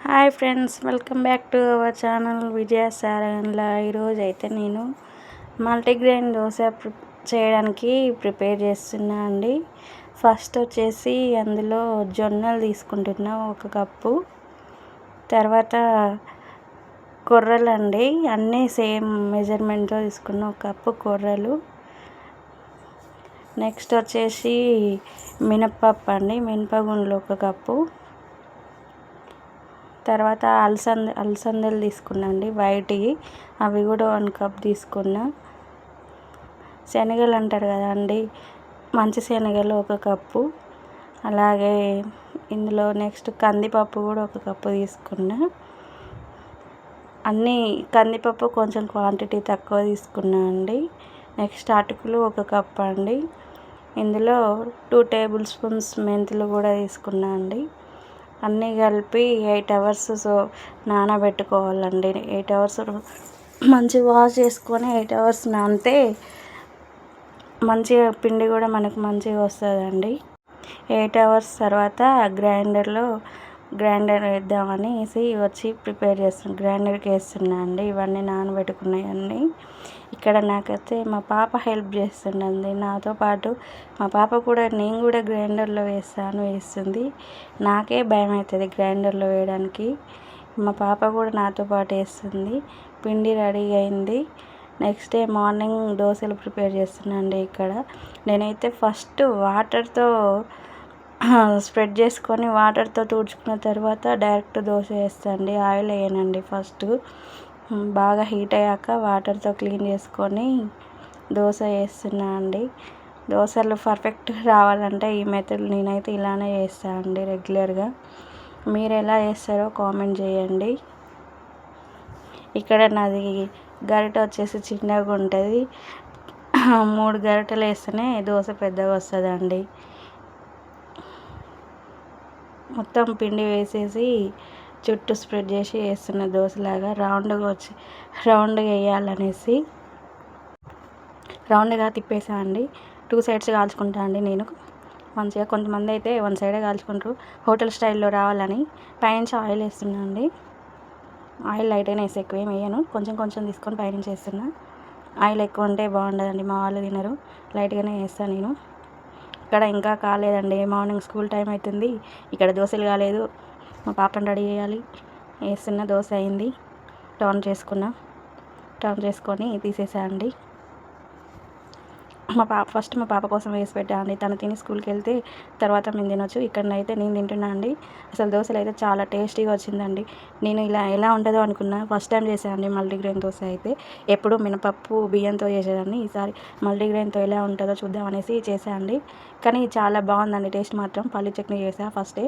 Hi friends, welcome back to our channel Vijaya సారన్లా. ఈరోజు అయితే నేను మల్టీగ్రెయిన్ దోశ చేయడానికి ప్రిపేర్ చేస్తున్నా అండి. ఫస్ట్ వచ్చేసి అందులో జొన్నలు తీసుకుంటున్నా 1 కప్పు. తర్వాత కొర్రలు అండి, అన్నీ సేమ్ మెజర్మెంట్తో తీసుకున్న 1 కప్పు కొర్రలు. నెక్స్ట్ వచ్చేసి మినప్పప్పు అండి, మినపగుండ్లు 1 కప్పు. తర్వాత అలసందలు తీసుకున్నా అండి, వైట్వి, అవి కూడా 1 కప్ తీసుకున్నా. శనగలు అంటారు కదా అండి, మంచి శనగలు 1 కప్పు. అలాగే ఇందులో నెక్స్ట్ కందిపప్పు కూడా 1 కప్పు తీసుకున్నా. అన్నీ కందిపప్పు కొంచెం క్వాంటిటీ తక్కువ తీసుకున్నా అండి. నెక్స్ట్ అటుకులు 1 కప్ అండి. ఇందులో 2 టేబుల్ స్పూన్స్ మెంతులు కూడా తీసుకున్నా అండి. అన్నీ కలిపి 8 అవర్స్ నానబెట్టుకోవాలండి. 8 అవర్స్ మంచిగా వాష్ చేసుకొని 8 అవర్స్ నానితే మంచిగా పిండి కూడా మనకు మంచిగా వస్తుందండి. 8 అవర్స్ తర్వాత గ్రైండర్ వేద్దామనేసి వచ్చి ప్రిపేర్ చేస్తున్నాను, గ్రైండర్కి వేస్తున్నా అండి. ఇవన్నీ నానబెట్టుకున్నాయన్నీ. ఇక్కడ నాకైతే మా పాప హెల్ప్ చేస్తుందండి నాతో పాటు. మా పాప కూడా నేను కూడా గ్రైండర్లో వేస్తుంది. నాకే భయం అవుతుంది గ్రైండర్లో వేయడానికి. మా పాప కూడా నాతో పాటు వేస్తుంది. పిండి రెడీ అయింది. నెక్స్ట్ డే మార్నింగ్ దోశలు ప్రిపేర్ చేస్తున్నాను అండి. ఇక్కడ నేనైతే ఫస్ట్ వాటర్తో స్ప్రెడ్ చేసుకొని వాటర్తో తుడుచుకున్న తర్వాత డైరెక్ట్ దోశ వేస్తాను అండి. ఆయిల్ వేయనండి. ఫస్ట్ బాగా హీట్ అయ్యాక వాటర్తో క్లీన్ చేసుకొని దోశ వేస్తున్నా అండి. దోశలు పర్ఫెక్ట్గా రావాలంటే ఈ మెథడ్ నేనైతే ఇలానే చేస్తాను అండి రెగ్యులర్గా. మీరు ఎలా చేస్తారో కామెంట్ చేయండి. ఇక్కడ నాది గరిట వచ్చేసి చిన్నగా ఉంటుంది. 3 గరిటెలు వేస్తేనే దోశ పెద్దగా వస్తుందండి. మొత్తం పిండి వేసేసి చుట్టూ స్ప్రెడ్ చేసి వేస్తున్న దోశలాగా రౌండ్గా వేయాలనేసి రౌండ్గా తిప్పేసా అండి. 2 సైడ్స్ కాల్చుకుంటా అండి నేను మంచిగా. కొంతమంది అయితే 1 సైడే కాల్చుకుంటారు హోటల్ స్టైల్లో రావాలని. పైనుంచి ఆయిల్ వేస్తున్నా అండి. ఆయిల్ లైట్గానే వేసి ఎక్కువ ఏం వేయను, కొంచెం కొంచెం తీసుకొని పైనుంచి వేస్తున్నా. ఆయిల్ ఎక్కువ ఉంటే బాగుండదండి, మా వాళ్ళు తినరు. లైట్గానే వేస్తాను నేను. ఇక్కడ ఇంకా కాలేదండి, మార్నింగ్ స్కూల్ టైం అవుతుంది. ఇక్కడ దోశలు కాలేదు, మా పాపను రెడీ చేయాలి. వేస్తున్న దోశ అయింది. టర్న్ చేసుకొని తీసేసా అండి. ఫస్ట్ మా పాప కోసం వేసి పెట్టా అండి. తను తిని స్కూల్కి వెళ్తే తర్వాత మేము తినొచ్చు. ఇక్కడనైతే నేను తింటున్నా అండి. అసలు దోశలు అయితే చాలా టేస్టీగా వచ్చిందండి. నేను ఎలా ఉంటుందో అనుకున్నా, ఫస్ట్ టైం చేశాను అండి మల్టీగ్రెయిన్ దోశ అయితే. ఎప్పుడు మినపప్పు బియ్యంతో చేసేదాన్ని, ఈసారి మల్టీగ్రెయిన్తో ఎలా ఉంటుందో చూద్దాం అనేసి చేశాను అండి. కానీ చాలా బాగుందండి టేస్ట్ మాత్రం. పల్లి చట్నీ చేసా ఫస్ట్ డే.